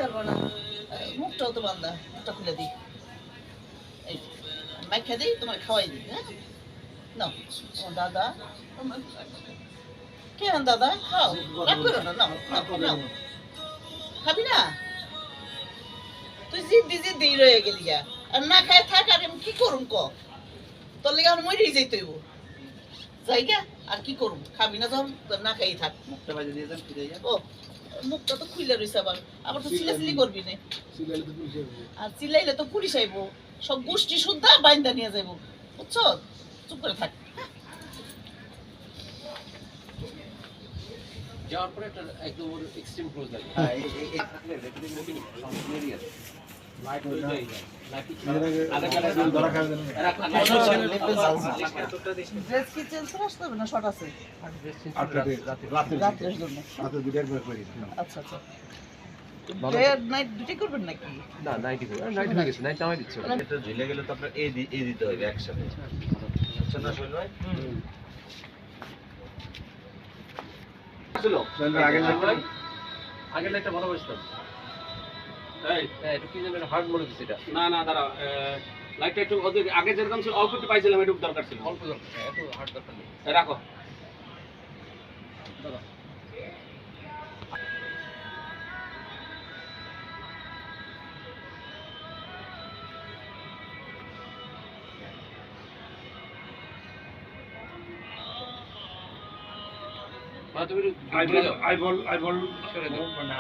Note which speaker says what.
Speaker 1: পারবো না মুখটাও তো বান্ধা মুখটা খুলে দিই এই মাইখা দিই তোমার খাওয়াই দিই হ্যাঁ নাও ও দাদা কেন দাদা খাও রাগ করো না নাও নাও খাবি না তুই জিদ্দি জিদ্দি রয়ে গেলি গা আর না খায় থাক আর আমি কি করুম ক তোর লেগে আমার মরেই যাইতে হইব জায়গা আর কি করুম খাবি না যখন না খাই থাক মুখটা বাজে দিয়ে যান ফিরে যা ও মুখটা তো খুলে রইছে আবার আবার তো চিলাচিলি করবি না আর চিলাইলে তো পুলিশ আইবো সব গোষ্ঠী শুদ্ধা বাইন্দা নিয়ে যাইবো বুঝছো চুপ করে থাক
Speaker 2: যাওয়ার পরে একটা একদম এক্সট্রিম ক্লোজ লাগে
Speaker 3: হ্যাঁ এই থাকলে রেকর্ডিং মুভি সম্পূর্ণই আছে লাইট হয়ে যায়
Speaker 1: ড্রেস কি চেঞ্জ করতে হবে না শর্ট আছে রাতের জন্য আচ্ছা আচ্ছা ডে নাইট ডিউটি করবেন নাকি
Speaker 2: না নাইট হয়ে গেছে নাইট নামাই দিচ্ছে
Speaker 3: এটা ঝুলে গেলে তো আপনার এই দিতে হবে একসাথে আচ্ছা না শোন ভাই
Speaker 2: ছিল আগের লাইটটা ভালো বসতাম এই একটু কি যেন হার্ড মনে হচ্ছে এটা
Speaker 4: না দাঁড়া লাইটটা একটু আগে যেরকম ছিল অল্প একটু পাইছিলাম একটু দরকার ছিল
Speaker 2: অল্প দরকার এত হার্ড দরকার নেই
Speaker 4: রাখো
Speaker 2: তুমি
Speaker 4: আইবল
Speaker 2: সরে দাও
Speaker 3: না